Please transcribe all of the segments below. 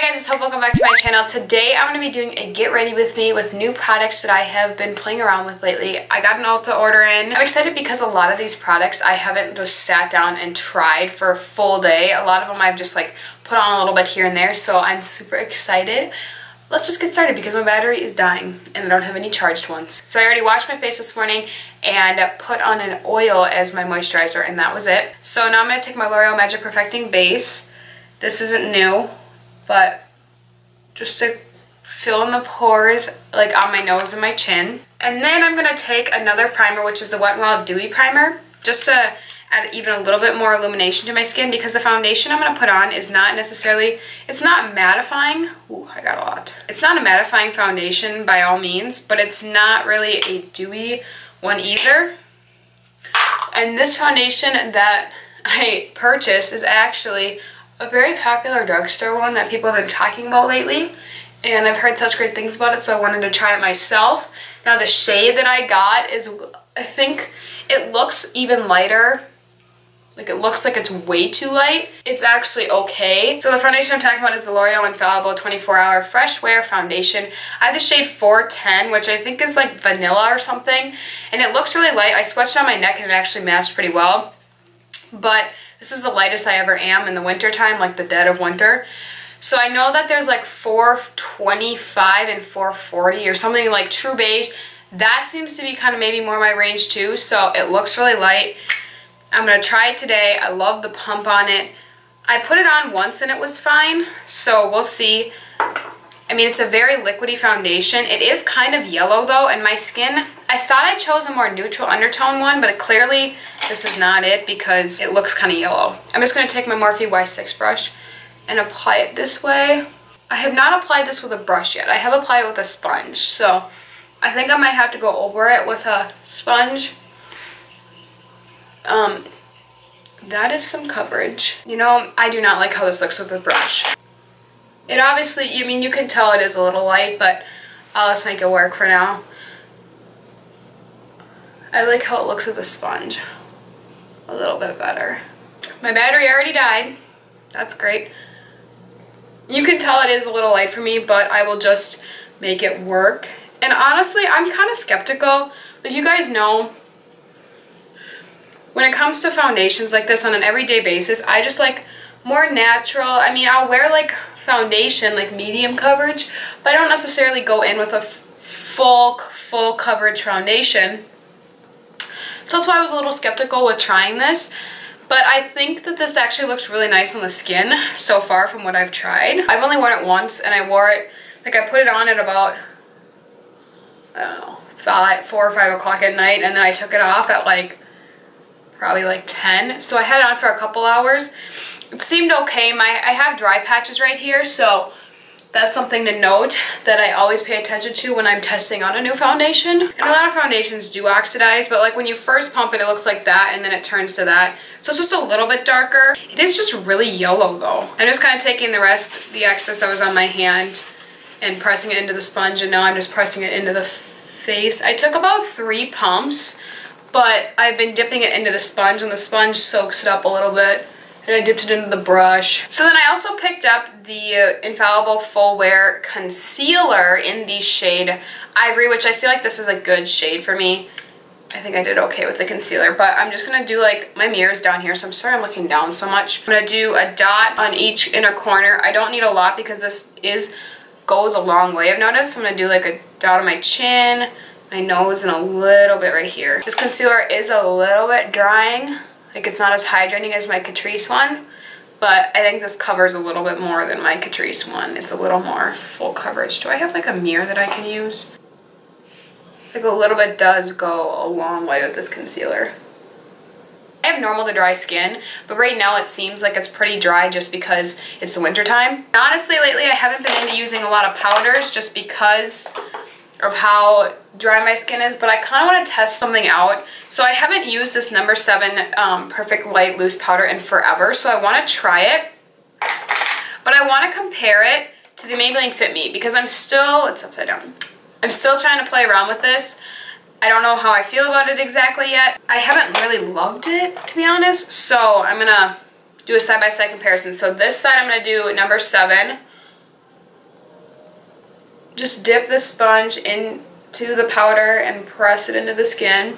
guys, it's Hope. Welcome back to my channel. Today I'm going to be doing a get ready with me with new products that I have been playing around with lately. I got an Ulta order in. I'm excited because a lot of these products I haven't just sat down and tried for a full day. A lot of them I've just like put on a little bit here and there, so I'm super excited. Let's just get started because my battery is dying and I don't have any charged ones. So I already washed my face this morning and put on an oil as my moisturizer, and that was it. So now I'm going to take my L'Oreal Magic Perfecting Base. This isn't new, but just to fill in the pores like on my nose and my chin. And then I'm going to take another primer, which is the Wet n Wild Dewy Primer, just to add even a little bit more illumination to my skin, because the foundation I'm going to put on is not necessarily, it's not mattifying. Ooh, I got a lot. It's not a mattifying foundation by all means, but it's not really a dewy one either. And this foundation that I purchased is actually a very popular drugstore one that people have been talking about lately, and I've heard such great things about it, so I wanted to try it myself. Now the shade that I got is, I think it looks even lighter. Like, it looks like it's way too light. It's actually okay. So the foundation I'm talking about is the L'Oreal Infallible 24-Hour Fresh Wear Foundation. I have the shade 410, which I think is like vanilla or something, and it looks really light. I swatched it on my neck and it actually matched pretty well, but this is the lightest I ever am in the winter time, like the dead of winter. So I know that there's like 425 and 440 or something, like true beige. That seems to be kind of maybe more my range too, so it looks really light. I'm going to try it today. I love the pump on it. I put it on once and it was fine, so we'll see. I mean, it's a very liquidy foundation. It is kind of yellow though, and my skin, I thought I chose a more neutral undertone one, but clearly this is not it because it looks kind of yellow. I'm just going to take my Morphe Y6 brush and apply it this way. I have not applied this with a brush yet. I have applied it with a sponge, so I think I might have to go over it with a sponge. That is some coverage. You know, I do not like how this looks with a brush. It obviously, I mean, you can tell it is a little light, but let's make it work for now. I like how it looks with a sponge a little bit better. My battery already died. That's great. You can tell it is a little light for me, but I will just make it work. And honestly, I'm kind of skeptical. Like, you guys know, when it comes to foundations like this on an everyday basis, I just like more natural. I mean, I'll wear like foundation, like medium coverage, but I don't necessarily go in with a full coverage foundation. So that's why I was a little skeptical with trying this. But I think that this actually looks really nice on the skin so far from what I've tried. I've only worn it once, and I wore it, like I put it on at about, I don't know, 4 or 5 o'clock at night, and then I took it off at like probably like 10. So I had it on for a couple hours. It seemed okay. I have dry patches right here, so that's something to note that I always pay attention to when I'm testing on a new foundation. And a lot of foundations do oxidize, but like when you first pump it, it looks like that, and then it turns to that. So it's just a little bit darker. It is just really yellow though. I'm just kind of taking the excess that was on my hand and pressing it into the sponge, and now I'm just pressing it into the face. I took about 3 pumps, but I've been dipping it into the sponge, and the sponge soaks it up a little bit. And I dipped it into the brush. So then I also picked up the Infallible Full Wear Concealer in the shade Ivory, which I feel like this is a good shade for me. I think I did okay with the concealer, but I'm just going to do like, my mirror's down here, so I'm sorry I'm looking down so much. I'm going to do a dot on each inner corner. I don't need a lot because this goes a long way, I've noticed. I'm going to do like a dot on my chin, my nose, and a little bit right here. This concealer is a little bit drying. Like, it's not as hydrating as my Catrice one, but I think this covers a little bit more than my Catrice one. It's a little more full coverage. Do I have like a mirror that I can use? Like, a little bit does go a long way with this concealer. I have normal to dry skin, but right now it seems like it's pretty dry just because it's the winter time. Honestly, lately I haven't been into using a lot of powders just because of how dry my skin is, but I kind of want to test something out. So I haven't used this No. 7 Perfect Light Loose Powder in forever, so I want to try it. But I want to compare it to the Maybelline Fit Me because I'm still, it's upside down. I'm still trying to play around with this. I don't know how I feel about it exactly yet. I haven't really loved it, to be honest, so I'm going to do a side-by-side comparison. So this side I'm going to do No. 7. just dip the sponge into the powder and press it into the skin.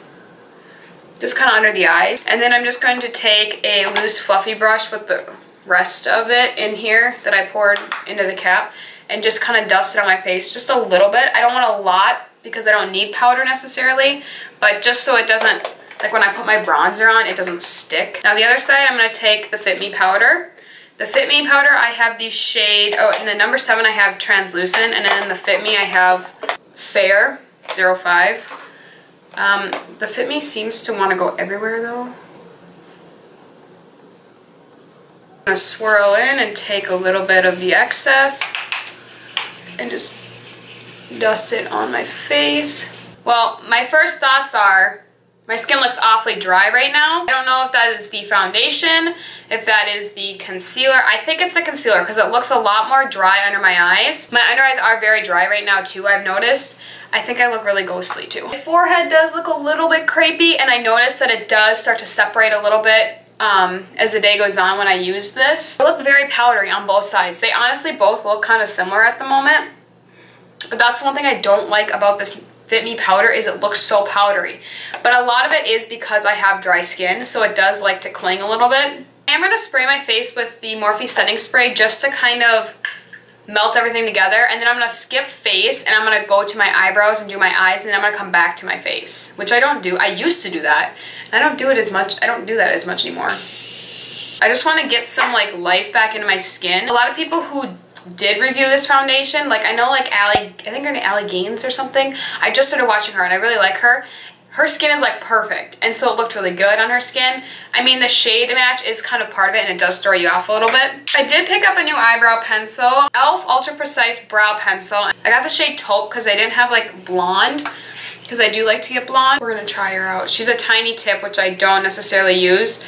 Just kind of under the eye. And then I'm just going to take a loose fluffy brush with the rest of it in here that I poured into the cap and just kind of dust it on my face just a little bit. I don't want a lot because I don't need powder necessarily, but just so it doesn't, like when I put my bronzer on, it doesn't stick. Now the other side, I'm going to take the Fit Me powder. The Fit Me powder, I have the shade, oh, in the number 7 I have Translucent, and then in the Fit Me I have Fair 05. The Fit Me seems to want to go everywhere though. I'm going to swirl in and take a little bit of the excess and just dust it on my face. Well, my first thoughts are, my skin looks awfully dry right now. I don't know if that is the foundation, if that is the concealer. I think it's the concealer because it looks a lot more dry under my eyes. My under eyes are very dry right now too, I've noticed. I think I look really ghostly too. My forehead does look a little bit crepey, and I noticed that it does start to separate a little bit as the day goes on when I use this. They look very powdery on both sides. They honestly both look kind of similar at the moment. But that's one thing I don't like about this Fit Me powder is it looks so powdery. But a lot of it is because I have dry skin, so it does like to cling a little bit. I'm going to spray my face with the Morphe setting spray just to kind of melt everything together, and then I'm going to skip face and I'm going to go to my eyebrows and do my eyes, and then I'm going to come back to my face, which I don't do. I used to do that. I don't do it as much. I don't do that as much anymore. I just want to get some like life back into my skin. A lot of people who did review this foundation, like I know like I think her name Allie Gaines or something. I just started watching her and I really like her. Her skin is like perfect, and so it looked really good on her skin. I mean, the shade match is kind of part of it, and it does throw you off a little bit. I did pick up a new eyebrow pencil, e.l.f. Ultra Precise Brow Pencil. I got the shade Taupe because I didn't have like blonde, because I do like to get blonde. We're gonna try her out. She's a tiny tip, which I don't necessarily use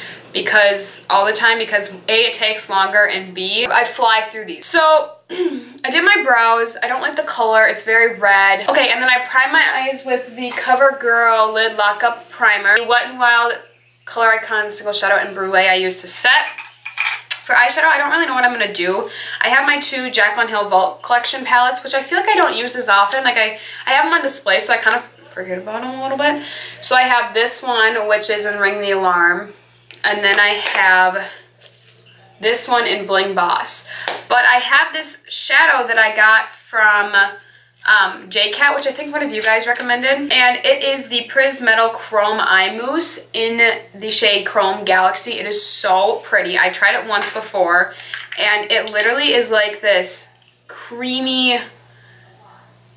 all the time because A, it takes longer, and B, I fly through these. So I did my brows. I don't like the color. It's very red. Okay, and then I primed my eyes with the Covergirl Lid Lockup Primer. The Wet n Wild Color Icon Single Shadow and Brûlée I used to set. For eyeshadow, I don't really know what I'm going to do. I have my 2 Jaclyn Hill Vault Collection palettes, which I feel like I don't use as often. Like I have them on display, so I kind of forget about them a little bit. So I have this one, which is in Ring the Alarm. And then I have this one in Bling Boss. But I have this shadow that I got from JCat, which I think one of you guys recommended. And it is the Prismetal Chrome Eye Mousse in the shade Chrome Galaxy. It is so pretty. I tried it once before, and it literally is like this creamy, and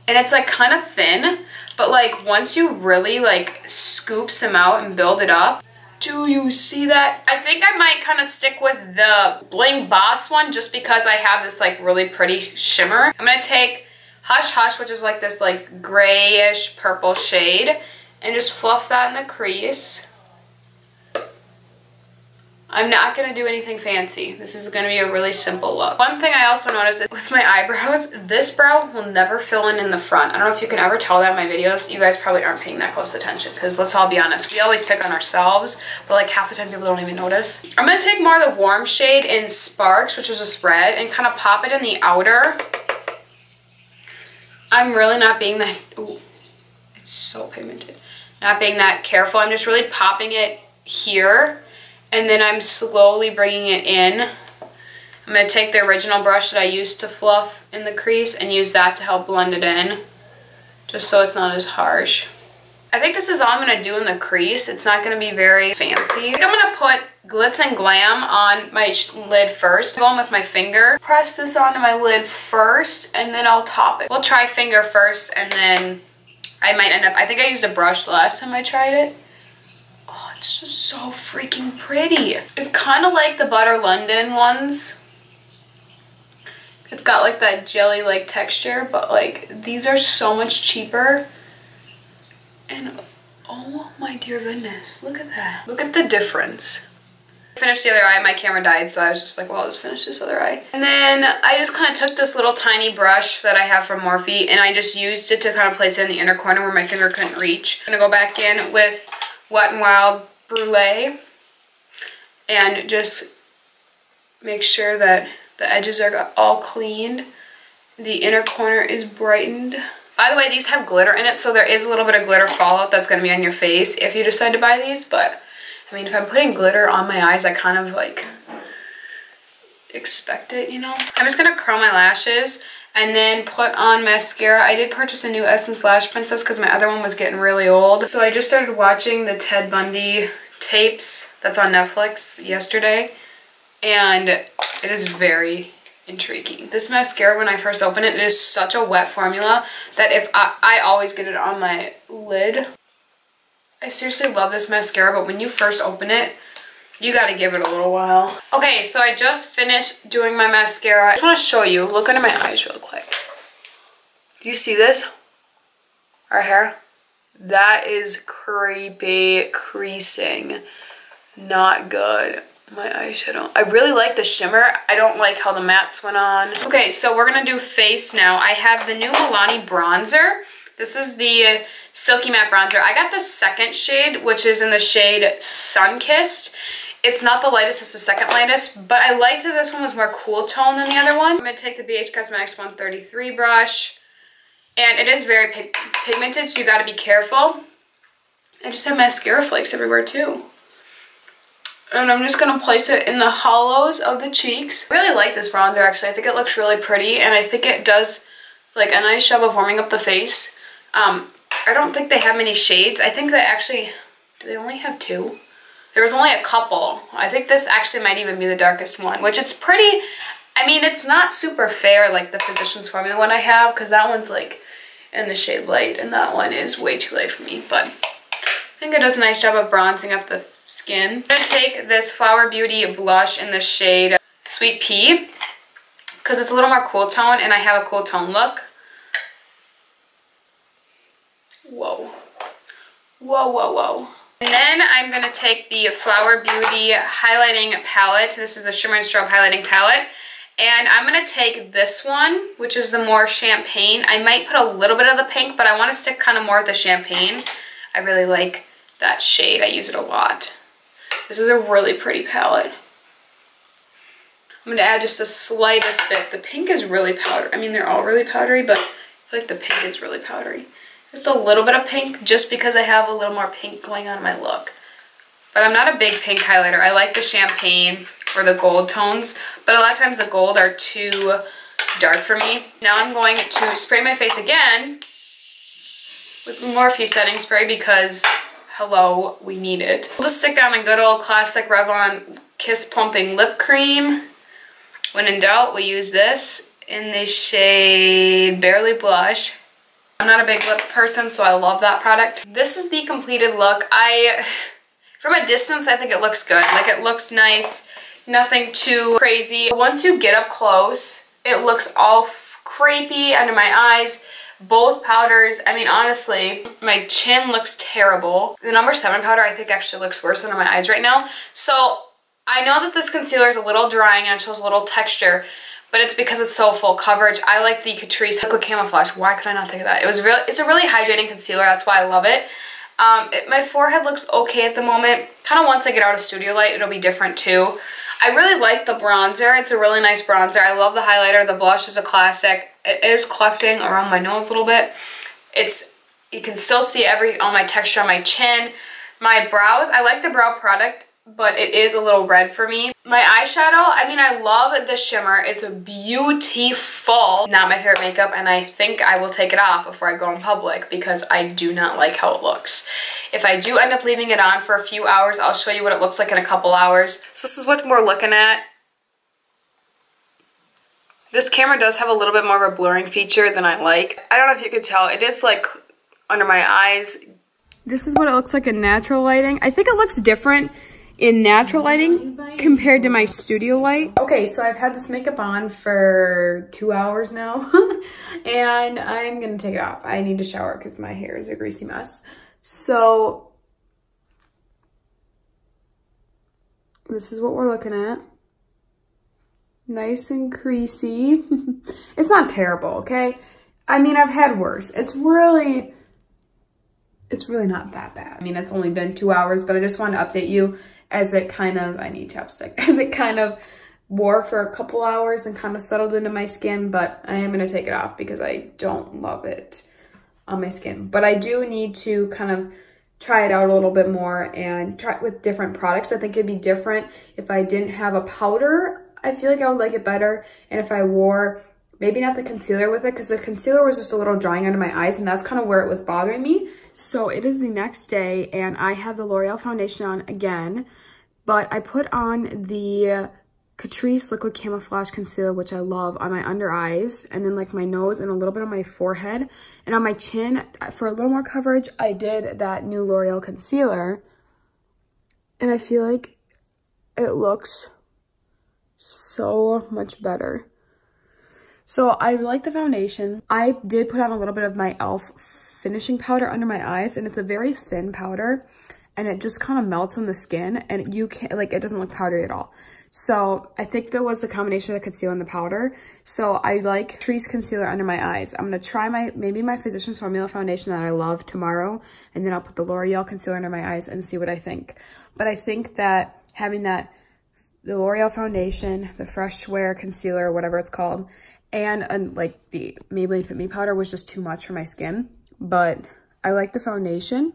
it's like kind of thin, but like once you really like scoop some out and build it up, do you see that? I think I might kind of stick with the Bling Boss one just because I have this like really pretty shimmer. I'm going to take Hush Hush, which is like this like grayish purple shade, and just fluff that in the crease. I'm not going to do anything fancy. This is going to be a really simple look. One thing I also noticed is with my eyebrows, this brow will never fill in the front. I don't know if you can ever tell that in my videos. You guys probably aren't paying that close attention because let's all be honest, we always pick on ourselves, but like half the time people don't even notice. I'm going to take more of the warm shade in Sparks, which is a spread, and kind of pop it in the outer. I'm really not being that, ooh, it's so pigmented. Not being that careful. I'm just really popping it here. And then I'm slowly bringing it in. I'm going to take the original brush that I used to fluff in the crease and use that to help blend it in, just so it's not as harsh. I think this is all I'm going to do in the crease. It's not going to be very fancy. I think I'm going to put Glitz and Glam on my lid first. I'm going with my finger. Press this onto my lid first, and then I'll top it. We'll try finger first, and then I might end up, I think I used a brush the last time I tried it. It's just so freaking pretty. It's kind of like the Butter London ones. It's got like that jelly-like texture, but like these are so much cheaper. And oh my dear goodness, look at that. Look at the difference. I finished the other eye, my camera died, so I was just like, well, I'll just finish this other eye. And then I just kind of took this little tiny brush that I have from Morphe, and I just used it to kind of place it in the inner corner where my finger couldn't reach. I'm gonna go back in with Wet n Wild Brûlée and just make sure that the edges are all cleaned, The inner corner is brightened. By the way, these have glitter in it, so there is a little bit of glitter fallout that's going to be on your face if you decide to buy these. But, I mean, if I'm putting glitter on my eyes, I kind of, like, expect it, you know? I'm just going to curl my lashes and then put on mascara. I did purchase a new Essence Lash Princess because my other one was getting really old. So I just started watching the Ted Bundy tapes that's on Netflix yesterday. And it is very intriguing. This mascara, when I first open it, it is such a wet formula that if I always get it on my lid. I seriously love this mascara, but when you first open it, you gotta give it a little while. Okay, so I just finished doing my mascara. I just wanna show you, look under my eyes real quick. Do you see this? Right here? That is creepy creasing. Not good. My eyeshadow. I really like the shimmer. I don't like how the mattes went on. Okay, so we're gonna do face now. I have the new Milani bronzer. This is the Silky Matte Bronzer. I got the second shade, which is in the shade Sun-Kissed. It's not the lightest, it's the second lightest, but I liked that this one was more cool tone than the other one. I'm gonna take the BH Cosmetics 133 brush, and it is very pigmented, so you gotta be careful. I just have mascara flakes everywhere too. And I'm just going to place it in the hollows of the cheeks. I really like this bronzer, actually. I think it looks really pretty, and I think it does like a nice job of warming up the face. I don't think they have many shades. I think they actually, do they only have 2? There was only a couple. I think this actually might even be the darkest one, which it's pretty, I mean, it's not super fair like the Physicians Formula one I have, because that one's like in the shade light, and that one is way too light for me, but I think it does a nice job of bronzing up the skin. I'm going to take this Flower Beauty blush in the shade Sweet Pea because it's a little more cool tone and I have a cool tone look. Whoa. Whoa, whoa, whoa. And then I'm going to take the Flower Beauty highlighting palette. This is the Shimmer and Strobe highlighting palette. And I'm going to take this one, which is the more champagne. I might put a little bit of the pink, but I want to stick kind of more with the champagne. I really like that shade. I use it a lot. This is a really pretty palette. I'm going to add just the slightest bit. The pink is really powdery. I mean, they're all really powdery, but I feel like the pink is really powdery. Just a little bit of pink just because I have a little more pink going on in my look. But I'm not a big pink highlighter. I like the champagne or the gold tones, but a lot of times the gold are too dark for me. Now I'm going to spray my face again with Morphe setting spray because, hello, we need it. We'll just stick down a good old classic Revlon Kiss Plumping Lip Cream. When in doubt, we use this in the shade Barely Blush. I'm not a big lip person, so I love that product. This is the completed look. From a distance, I think it looks good. Like, it looks nice, nothing too crazy. Once you get up close, it looks all crepey under my eyes. Both powders, I mean, honestly, my chin looks terrible. The number 7 powder I think actually looks worse under my eyes right now. So I know that this concealer is a little drying and it shows a little texture, but it's because it's so full coverage. I like the Catrice Liquid Camouflage. Why could I not think of that? It's a really hydrating concealer. That's why I love it. My forehead looks okay at the moment. Kind of once I get out of studio light, it'll be different too. I really like the bronzer. It's a really nice bronzer. I love the highlighter. The blush is a classic. It is collecting around my nose a little bit. You can still see all my texture on my chin. My brows, I like the brow product, but it is a little red for me. My eyeshadow, I mean, I love the shimmer. It's beautiful. Not my favorite makeup, and I think I will take it off before I go in public because I do not like how it looks. If I do end up leaving it on for a few hours, I'll show you what it looks like in a couple hours. So this is what we're looking at. This camera does have a little bit more of a blurring feature than I like. I don't know if you can tell. It is like under my eyes. This is what it looks like in natural lighting. I think it looks different in natural lighting compared to my studio light. Okay, so I've had this makeup on for 2 hours now and I'm gonna take it off. I need to shower because my hair is a greasy mess. So this is what we're looking at. Nice and creasy. It's not terrible, okay? I mean, I've had worse. It's really not that bad. I mean, it's only been 2 hours, but I just wanted to update you as it kind of, I need chapstick, as it kind of wore for a couple hours and kind of settled into my skin, but I am going to take it off because I don't love it on my skin. But I do need to kind of try it out a little bit more and try it with different products. I think it'd be different if I didn't have a powder. I feel like I would like it better. And if I wore maybe not the concealer with it, because the concealer was just a little drying under my eyes and that's kind of where it was bothering me. So it is the next day and I have the L'Oreal foundation on again, but I put on the Catrice Liquid Camouflage Concealer, which I love, on my under eyes, and then like my nose and a little bit on my forehead. And on my chin, for a little more coverage, I did that new L'Oreal concealer. And I feel like it looks so much better. So I like the foundation. I did put on a little bit of my e.l.f. finishing powder under my eyes, and it's a very thin powder, and it just kind of melts on the skin, and you can't, like, it doesn't look powdery at all. So I think that was a combination of the concealer and the powder. So I like Catrice concealer under my eyes. I'm gonna try maybe my Physicians Formula foundation that I love tomorrow, and then I'll put the L'Oreal concealer under my eyes and see what I think. But I think that having the L'Oreal foundation, the Fresh Wear concealer, whatever it's called, and like the Maybelline Fit Me powder was just too much for my skin. But I like the foundation.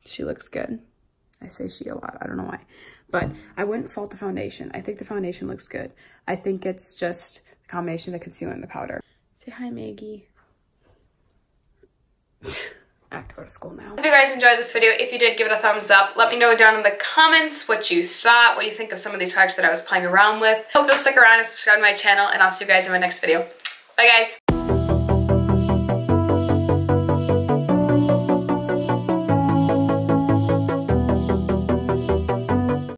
She looks good. I say she a lot, I don't know why. But I wouldn't fault the foundation. I think the foundation looks good. I think it's just the combination of the concealer and the powder. Say hi, Maggie. I have to go to school now. Hope you guys enjoyed this video. If you did, give it a thumbs up. Let me know down in the comments what you thought, what you think of some of these products that I was playing around with. Hope you'll stick around and subscribe to my channel, and I'll see you guys in my next video. Bye, guys.